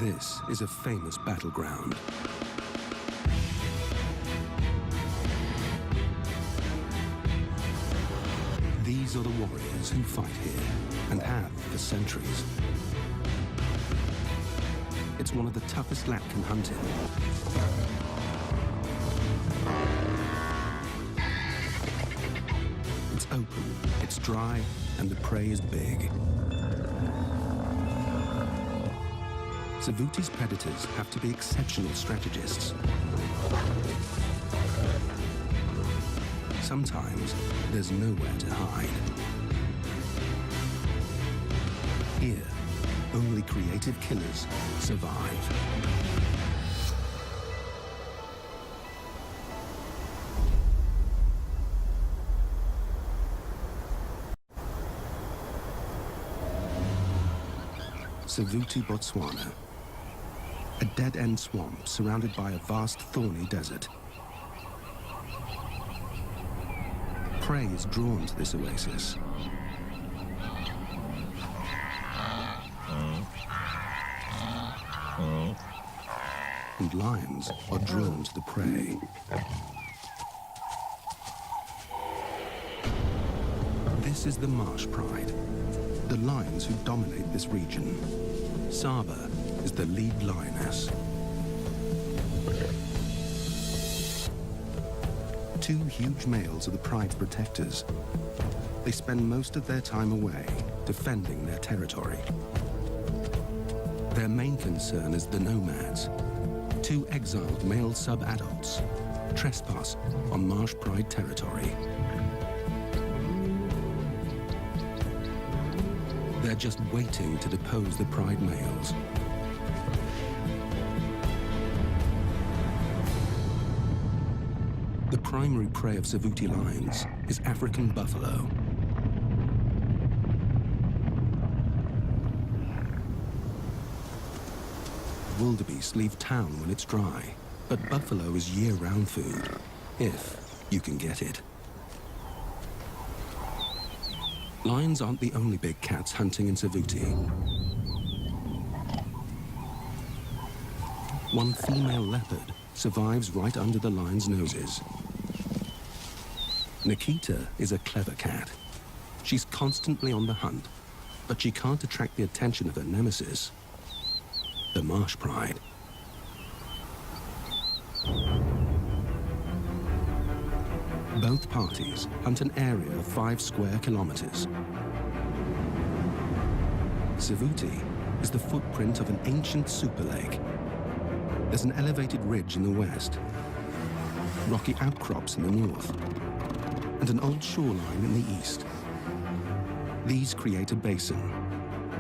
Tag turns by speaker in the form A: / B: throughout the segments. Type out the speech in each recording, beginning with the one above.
A: This is a famous battleground. These are the warriors who fight here and have for centuries. It's one of the toughest land can hunt in. It's open, it's dry, and the prey is big. Savuti's predators have to be exceptional strategists. Sometimes there's nowhere to hide. Here, only creative killers survive. Savuti, Botswana. A dead-end swamp surrounded by a vast thorny desert. Prey is drawn to this oasis. And lions are drawn to the prey. This is the marsh pride, the lions who dominate this region. Saba is the lead lioness. Two huge males are the pride's protectors. They spend most of their time away, defending their territory. Their main concern is the nomads, two exiled male sub-adults, trespass on marsh pride territory. They're just waiting to depose the pride males. The primary prey of Savuti lions is African buffalo. Wildebeest leave town when it's dry, but buffalo is year-round food, if you can get it. Lions aren't the only big cats hunting in Savuti. One female leopard survives right under the lion's noses. Nikita is a clever cat. She's constantly on the hunt, but she can't attract the attention of her nemesis, the marsh pride. Both parties hunt an area of 5 square kilometers. Savuti is the footprint of an ancient super lake. There's an elevated ridge in the west, rocky outcrops in the north, and an old shoreline in the east. These create a basin,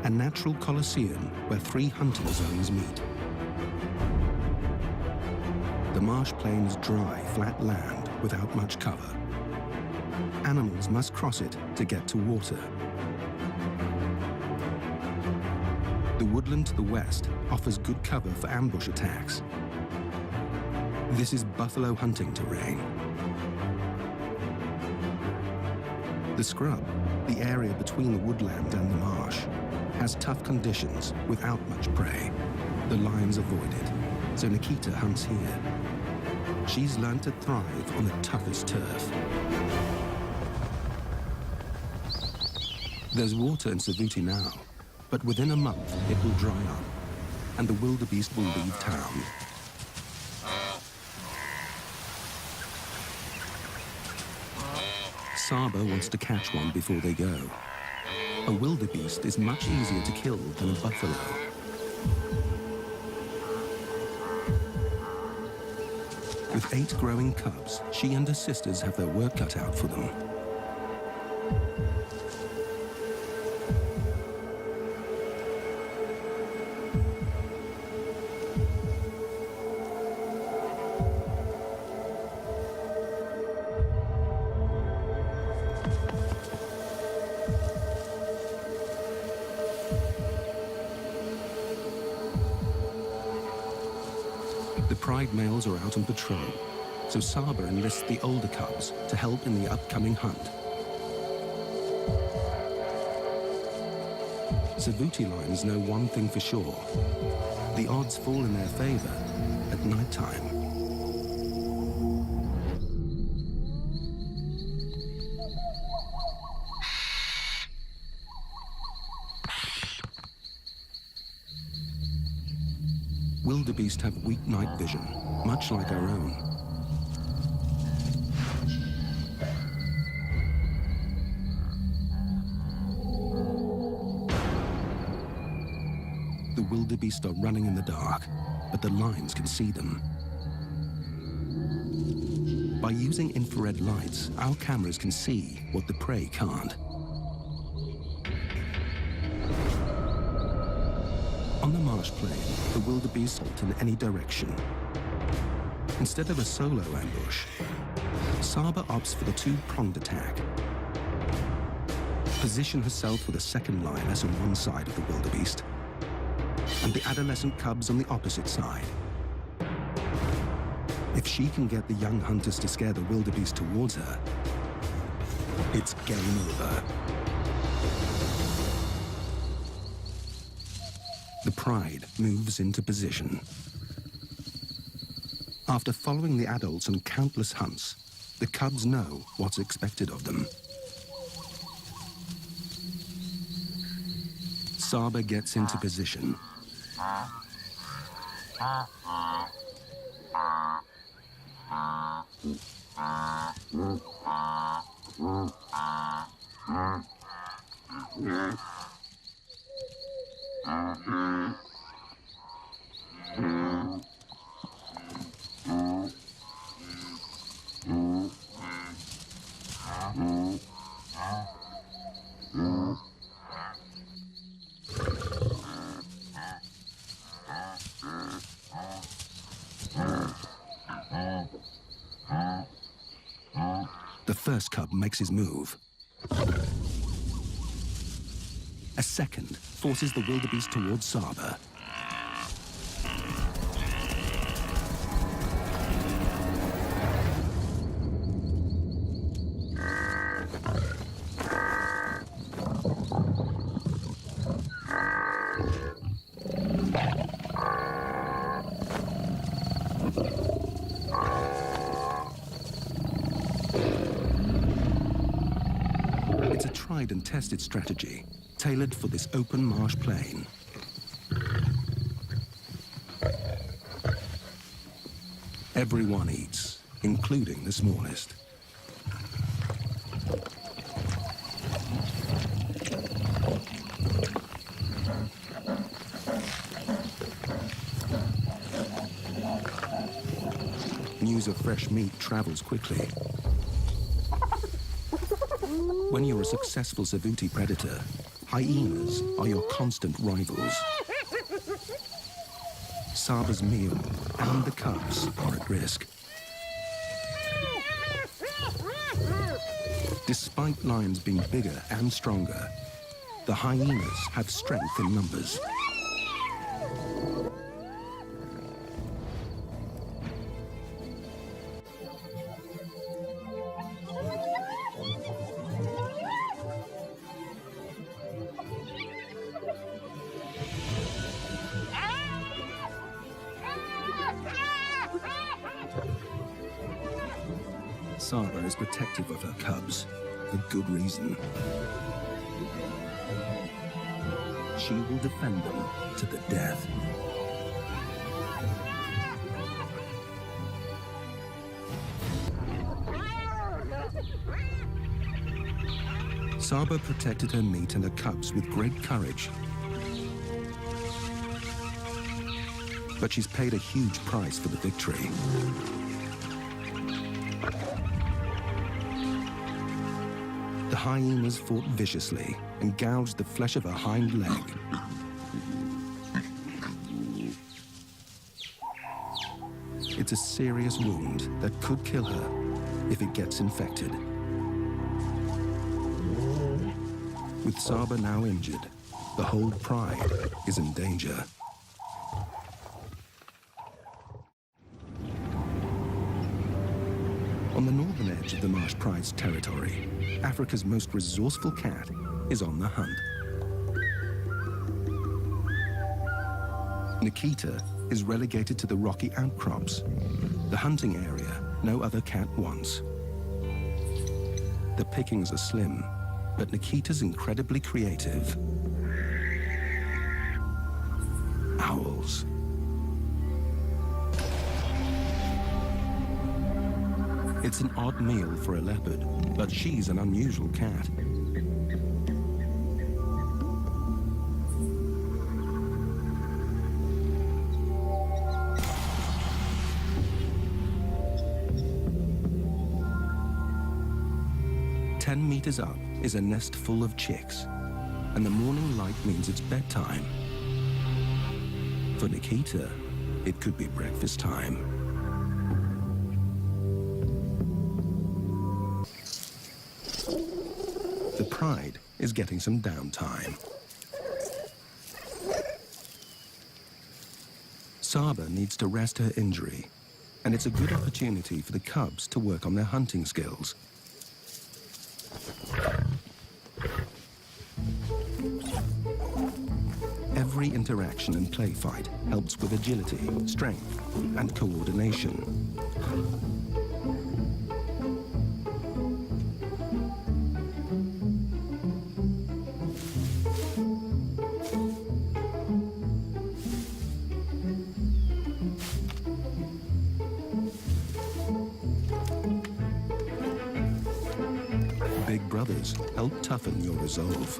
A: a natural coliseum where 3 hunting zones meet. The marsh plain is dry, flat land without much cover. Animals must cross it to get to water. The woodland to the west offers good cover for ambush attacks. This is buffalo hunting terrain. The scrub, the area between the woodland and the marsh, has tough conditions without much prey. The lions avoid it, so Nikita hunts here. She's learned to thrive on the toughest turf. There's water in Savuti now, but within a month it will dry up, and the wildebeest will leave town. Saba wants to catch one before they go. A wildebeest is much easier to kill than a buffalo. With 8 growing cubs, she and her sisters have their work cut out for them. The pride males are out on patrol, so Saba enlists the older cubs to help in the upcoming hunt. Savuti lions know one thing for sure. The odds fall in their favor at night time. Wildebeest have weak night vision, much like our own. The wildebeest are running in the dark, but the lions can see them. By using infrared lights, our cameras can see what the prey can't. On the marsh plain, the wildebeest halt in any direction. Instead of a solo ambush, Saba opts for the two-pronged attack. Position herself with a second lioness on one side of the wildebeest, and the adolescent cubs on the opposite side. If she can get the young hunters to scare the wildebeest towards her, it's game over. The pride moves into position. After following the adults on countless hunts, the cubs know what's expected of them. Saba gets into position. The first cub makes his move. A second forces the wildebeest towards Saba. It's a tried and tested strategy, tailored for this open marsh plain. Everyone eats, including the smallest. News of fresh meat travels quickly. When you're a successful Savuti predator, hyenas are your constant rivals. Saba's meal and the cubs are at risk. Despite lions being bigger and stronger, the hyenas have strength in numbers. Saba is protective of her cubs, for good reason. She will defend them to the death. Saba protected her meat and her cubs with great courage. But she's paid a huge price for the victory. The hyenas fought viciously and gouged the flesh of her hind leg. It's a serious wound that could kill her if it gets infected. With Saba now injured, the whole pride is in danger. On the northern edge of the Marsh Pride's territory, Africa's most resourceful cat is on the hunt. Nikita is relegated to the rocky outcrops, the hunting area no other cat wants. The pickings are slim, but Nikita's incredibly creative. Owls. It's an odd meal for a leopard, but she's an unusual cat. "10 meters up is a nest full of chicks, and the morning light means it's bedtime. For Nikita, it could be breakfast time." The pride is getting some downtime. Saba needs to rest her injury, and it's a good opportunity for the cubs to work on their hunting skills. Every interaction and play fight helps with agility, strength, and coordination. Big brothers help toughen your resolve.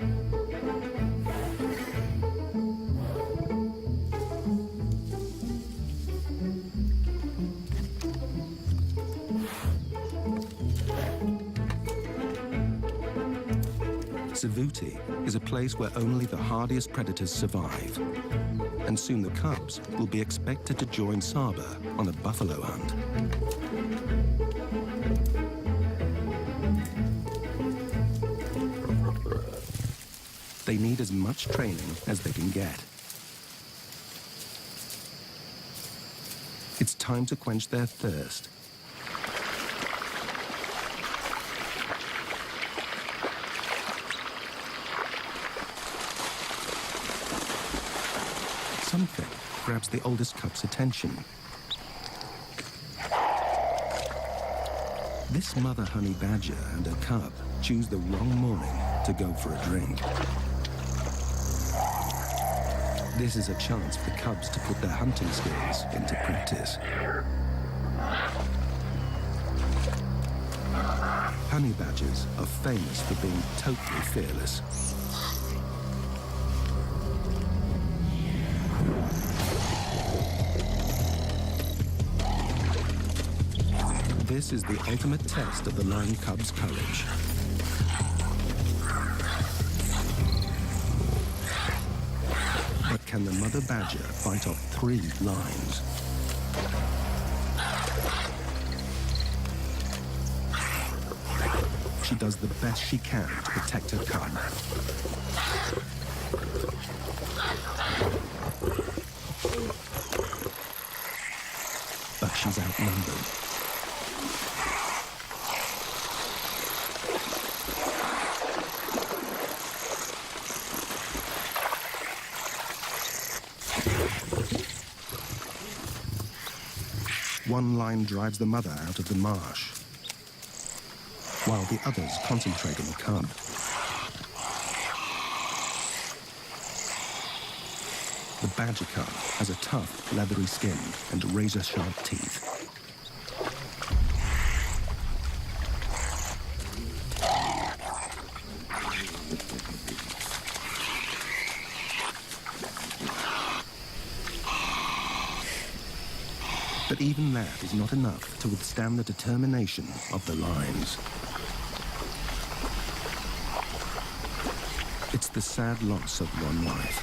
A: Savuti is a place where only the hardiest predators survive, and soon the cubs will be expected to join Saba on a buffalo hunt. They need as much training as they can get. It's time to quench their thirst. Something grabs the oldest cub's attention. This mother honey badger and her cub choose the wrong morning to go for a drink. This is a chance for the cubs to put their hunting skills into practice. Honey badgers are famous for being totally fearless. This is the ultimate test of the lion cub's courage. But can the mother badger fight off 3 lions? She does the best she can to protect her cub. But she's outnumbered. One lion drives the mother out of the marsh, while the others concentrate on the cub. The badger cub has a tough, leathery skin and razor-sharp teeth. But even that is not enough to withstand the determination of the lions. It's the sad loss of one life.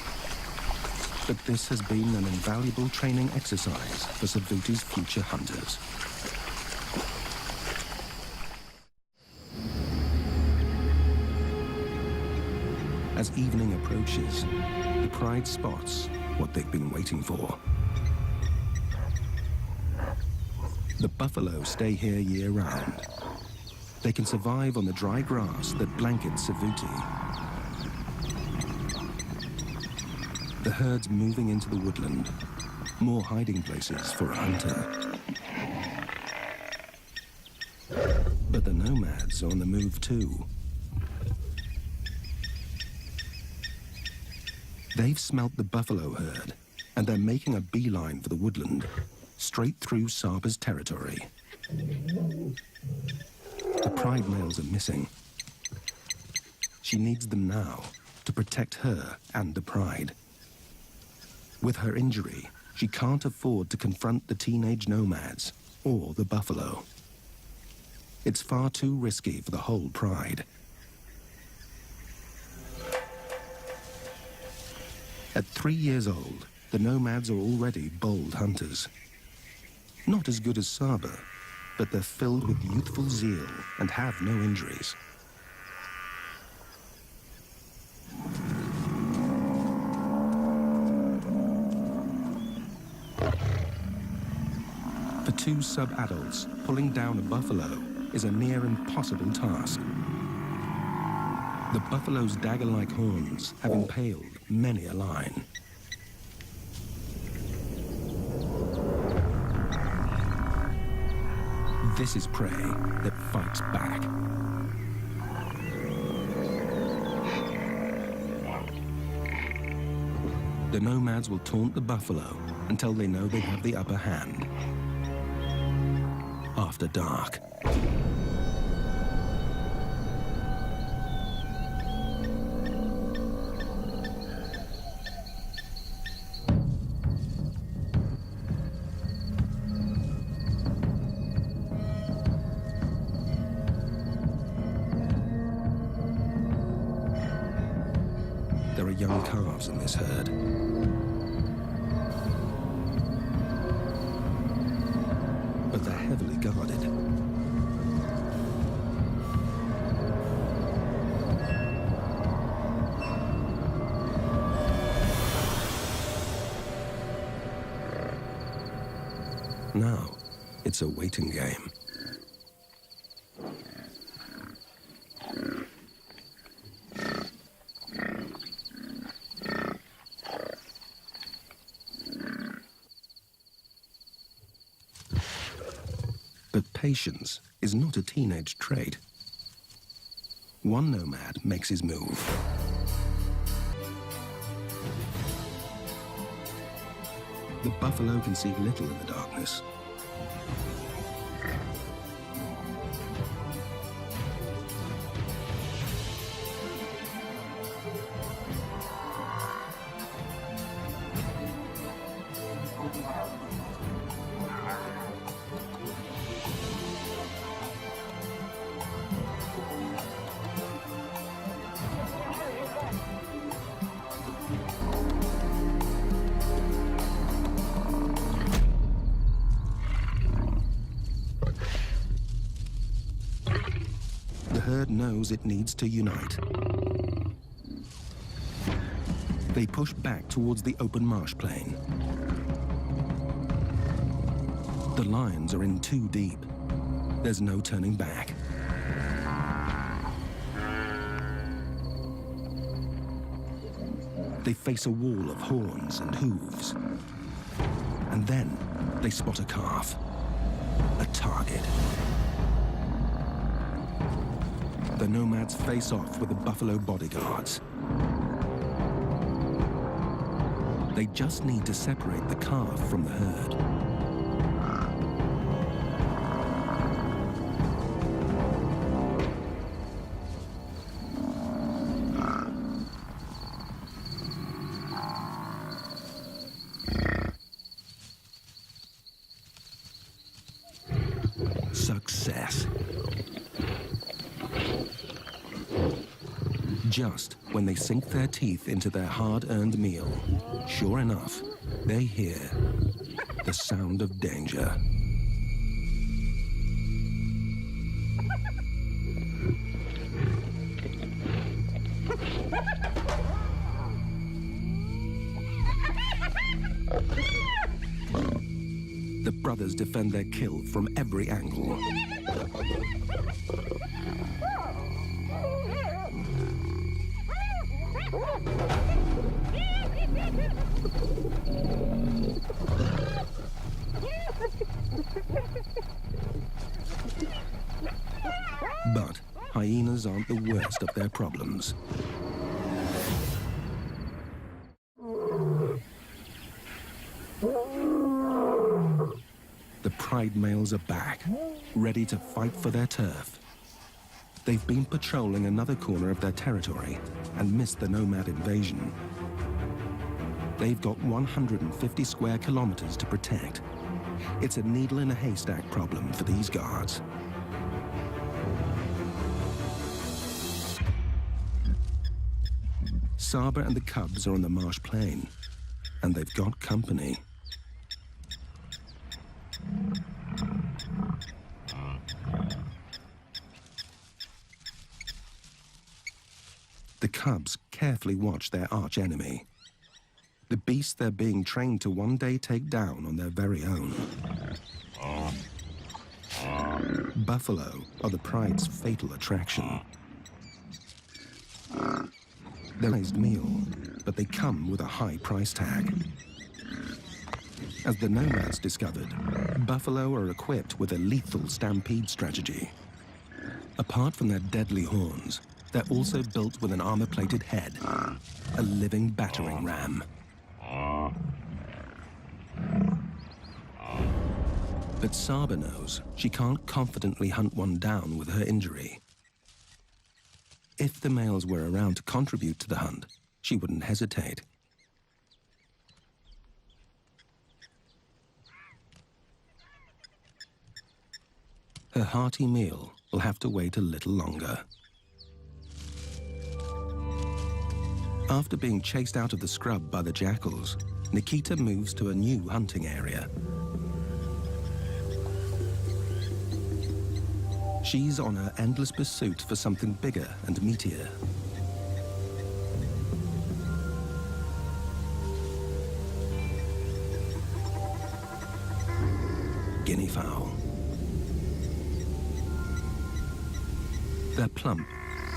A: But this has been an invaluable training exercise for Savuti's future hunters. As evening approaches, the pride spots what they've been waiting for. The buffalo stay here year-round. They can survive on the dry grass that blankets Savuti. The herd's moving into the woodland. More hiding places for a hunter. But the nomads are on the move too. They've smelt the buffalo herd, and they're making a beeline for the woodland, straight through Saba's territory. The pride males are missing. She needs them now to protect her and the pride. With her injury, she can't afford to confront the teenage nomads or the buffalo. It's far too risky for the whole pride. At 3 years old, the nomads are already bold hunters. Not as good as Saba, but they're filled with youthful zeal and have no injuries. For two sub-adults, pulling down a buffalo is a near impossible task. The buffalo's dagger-like horns have impaled many a lion. This is prey that fights back. The nomads will taunt the buffalo until they know they have the upper hand. After dark. There are young calves in this herd. But they're heavily guarded. Now, it's a waiting game. But patience is not a teenage trait. One nomad makes his move. The buffalo can see little in the darkness. The herd knows it needs to unite. They push back towards the open marsh plain. The lions are in too deep. There's no turning back. They face a wall of horns and hooves. And then they spot a calf, a target. The nomads face off with the buffalo bodyguards. They just need to separate the calf from the herd. Success. Just when they sink their teeth into their hard-earned meal, sure enough, they hear the sound of danger. The brothers defend their kill from every angle. hyenas aren't the worst of their problems. The pride males are back, ready to fight for their turf. They've been patrolling another corner of their territory and missed the nomad invasion. They've got 150 square kilometers to protect. It's a needle in a haystack problem for these guards. Saba and the cubs are on the marsh plain, and they've got company. The cubs carefully watch their arch-enemy, the beast they're being trained to one day take down on their very own. Buffalo are the pride's fatal attraction. They're a raised meal, but they come with a high price tag. As the nomads discovered, buffalo are equipped with a lethal stampede strategy. Apart from their deadly horns, they're also built with an armor-plated head, a living battering ram. But Saba knows she can't confidently hunt one down with her injury. If the males were around to contribute to the hunt, she wouldn't hesitate. Her hearty meal will have to wait a little longer. After being chased out of the scrub by the jackals, Nikita moves to a new hunting area. She's on her endless pursuit for something bigger and meatier. Guinea fowl. They're plump,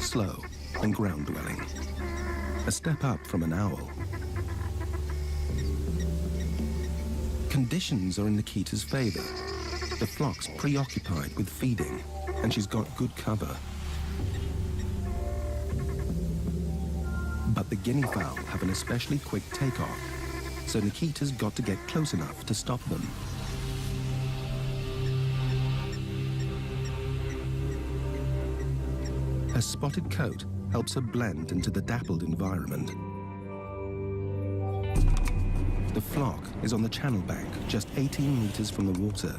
A: slow, and ground-dwelling. A step up from an owl. Conditions are in Nikita's favor. The flock's preoccupied with feeding, and she's got good cover. But the guinea fowl have an especially quick takeoff, so Nikita's got to get close enough to stop them. Her spotted coat helps her blend into the dappled environment. The flock is on the channel bank, just 18 meters from the water.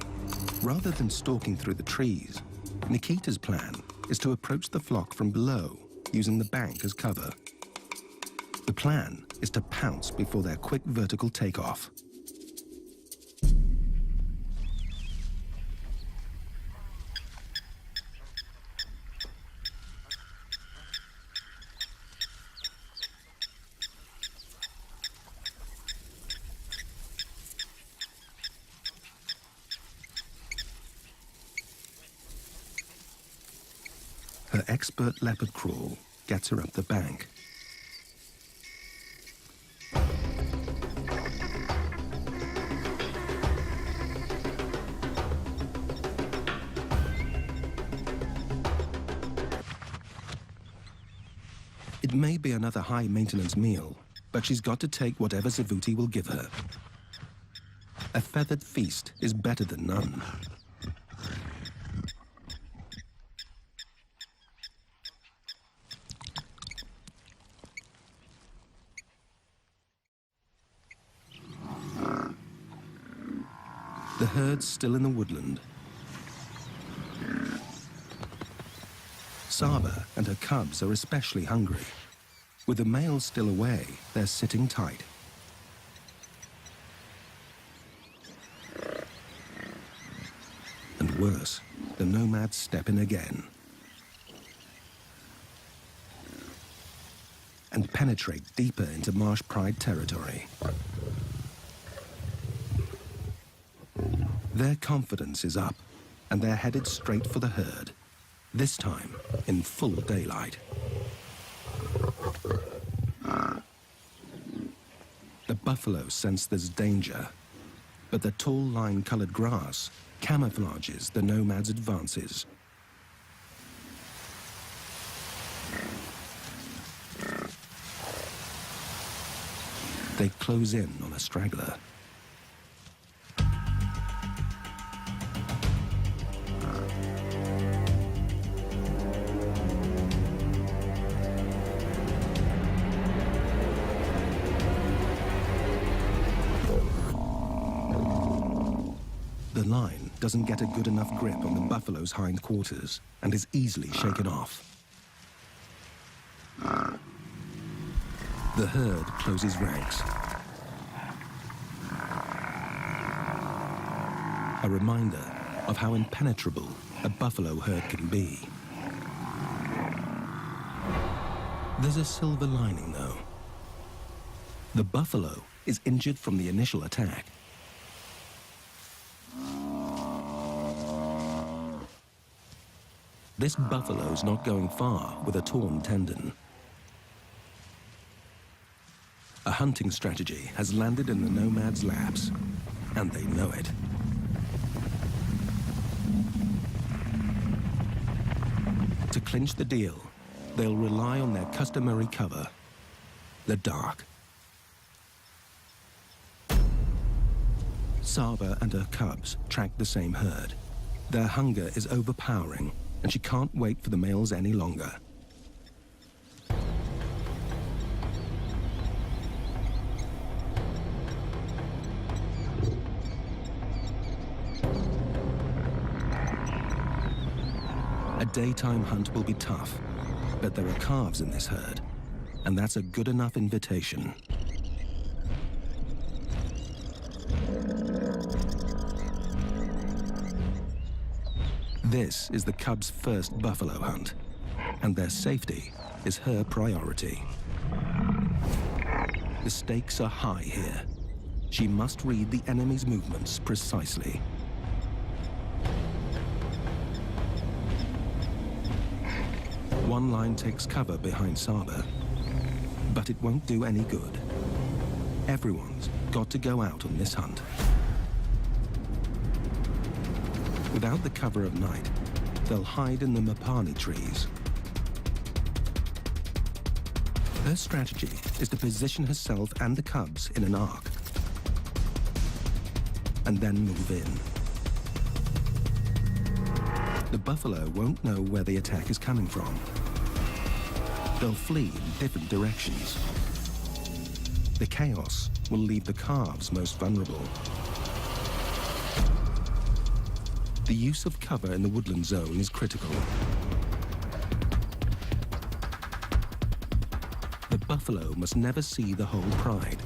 A: Rather than stalking through the trees, Nikita's plan is to approach the flock from below, using the bank as cover. The plan is to pounce before their quick vertical takeoff. Her expert leopard crawl gets her up the bank. It may be another high-maintenance meal, but she's got to take whatever Savuti will give her. A feathered feast is better than none. The herd's still in the woodland. Saba and her cubs are especially hungry. With the males still away, they're sitting tight. And worse, the nomads step in again and penetrate deeper into marsh pride territory. Their confidence is up, and they're headed straight for the herd, this time in full daylight. The buffalo sense there's danger, but the tall lime-colored grass camouflages the nomads' advances. they close in on a straggler. The line doesn't get a good enough grip on the buffalo's hindquarters and is easily shaken off. The herd closes ranks. A reminder of how impenetrable a buffalo herd can be. There's a silver lining, though. The buffalo is injured from the initial attack. This buffalo's not going far with a torn tendon. A hunting strategy has landed in the nomad's laps, and they know it. To clinch the deal, they'll rely on their customary cover, the dark. Saba and her cubs track the same herd. Their hunger is overpowering, and she can't wait for the males any longer. A daytime hunt will be tough, but there are calves in this herd, and that's a good enough invitation. This is the cubs' first buffalo hunt, and their safety is her priority. The stakes are high here. She must read the enemy's movements precisely. One line takes cover behind Saba, but it won't do any good. Everyone's got to go out on this hunt. Without the cover of night, they'll hide in the mapani trees. Her strategy is to position herself and the cubs in an arc, and then move in. The buffalo won't know where the attack is coming from. They'll flee in different directions. The chaos will leave the calves most vulnerable. The use of cover in the woodland zone is critical. The buffalo must never see the whole pride.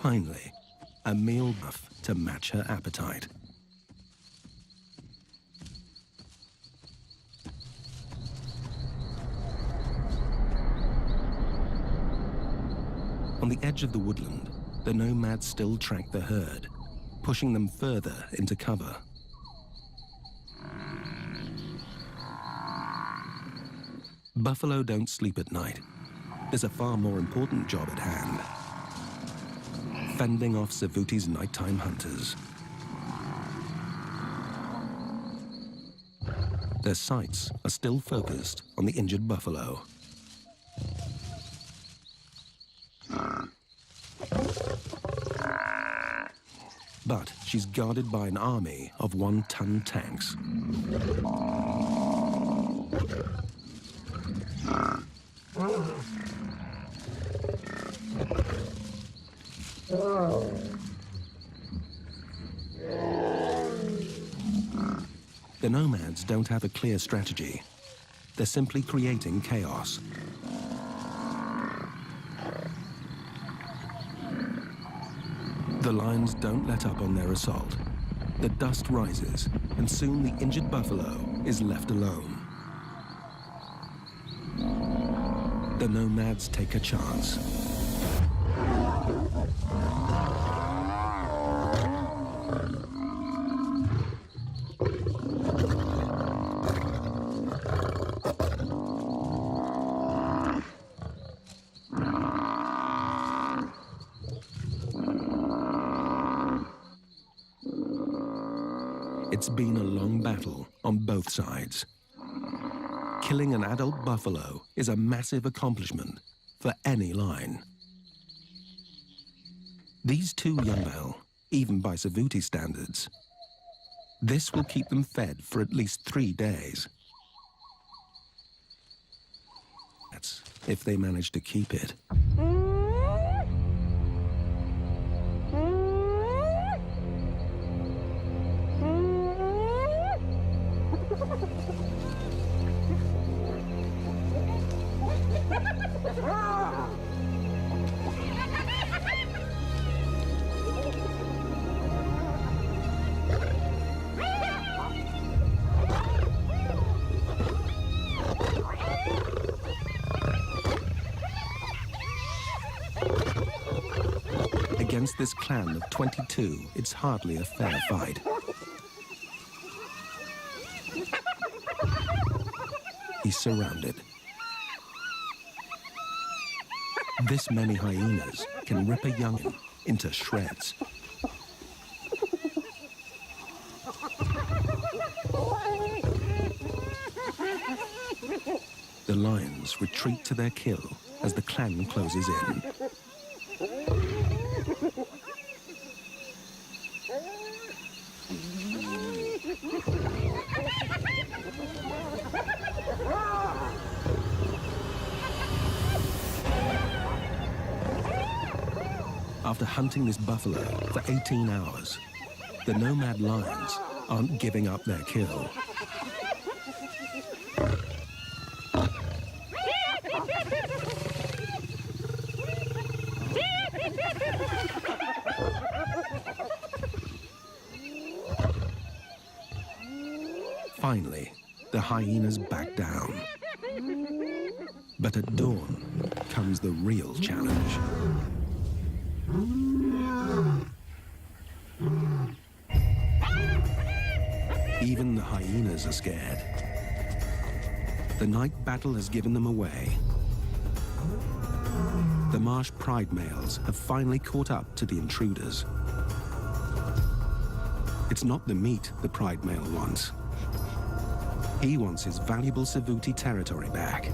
A: Finally, a meal enough to match her appetite. On the edge of the woodland, the nomads still track the herd, pushing them further into cover. Buffalo don't sleep at night. There's a far more important job at hand: fending off Savuti's nighttime hunters. Their sights are still focused on the injured buffalo. But she's guarded by an army of one-ton tanks. The nomads don't have a clear strategy. They're simply creating chaos. The lions don't let up on their assault. The dust rises, and soon the injured buffalo is left alone. The nomads take a chance. It's been a long battle on both sides. Killing an adult buffalo is a massive accomplishment for any lion. These two young buffalo, even by Savuti standards, this will keep them fed for at least 3 days. That's if they manage to keep it. Against this clan of 22, it's hardly a fair fight. He's surrounded. This many hyenas can rip a young'un into shreds. The lions retreat to their kill as the clan closes in. After hunting this buffalo for 18 hours, the nomad lions aren't giving up their kill. Finally, the hyenas back down. But at dawn comes the real challenge. Even the hyenas are scared. The night battle has given them away. The marsh pride males have finally caught up to the intruders. It's not the meat the pride male wants. He wants his valuable Savuti territory back.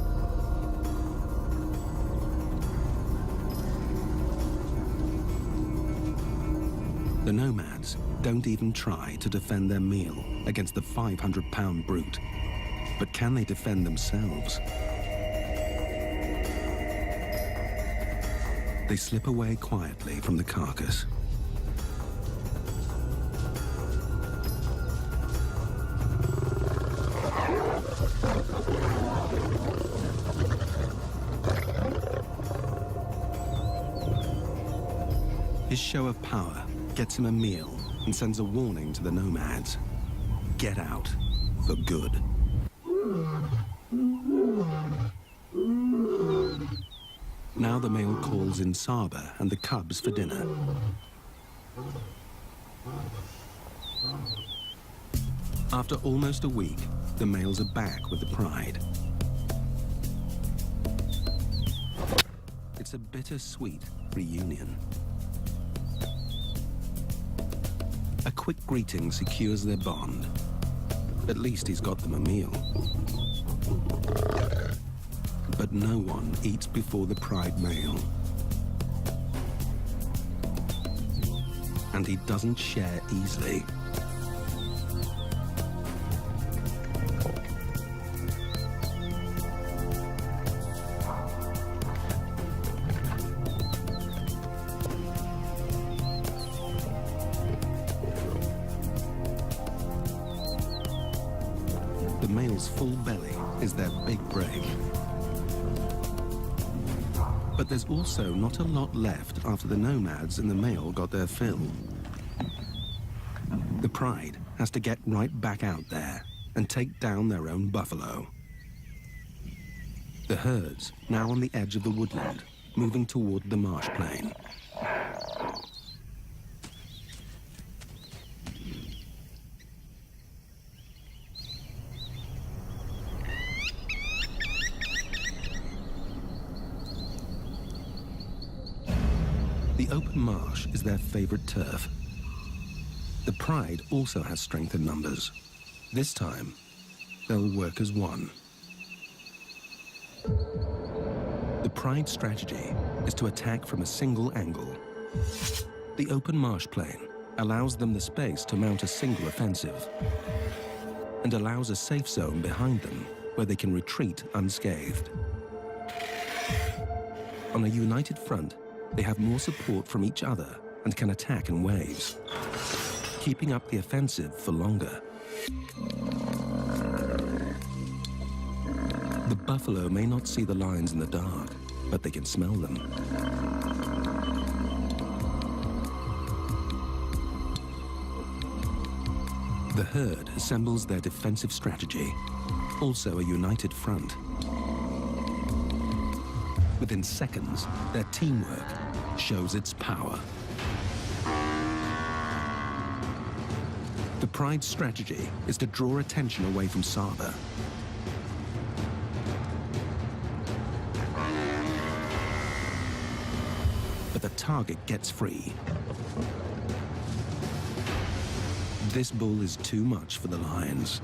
A: The nomads don't even try to defend their meal against the 500-pound brute. But can they defend themselves? They slip away quietly from the carcass. His show of power gets him a meal and sends a warning to the nomads. Get out for good. Now the male calls in Saba and the cubs for dinner. After almost a week, the males are back with the pride. It's a bittersweet reunion. A quick greeting secures their bond. At least he's got them a meal. But no one eats before the pride male. And he doesn't share easily. The male's full belly is their big break. But there's also not a lot left after the nomads and the male got their fill. The pride has to get right back out there and take down their own buffalo. The herd's now on the edge of the woodland, moving toward the marsh plain. The open marsh is their favorite turf. The pride also has strength in numbers. This time, they'll work as one. The pride strategy is to attack from a single angle. The open marsh plain allows them the space to mount a single offensive and allows a safe zone behind them where they can retreat unscathed. On a united front, they have more support from each other and can attack in waves, keeping up the offensive for longer. The buffalo may not see the lions in the dark, but they can smell them. The herd assembles their defensive strategy, also a united front. Within seconds, their teamwork shows its power. The pride's strategy is to draw attention away from Saba. But the target gets free. This bull is too much for the lions.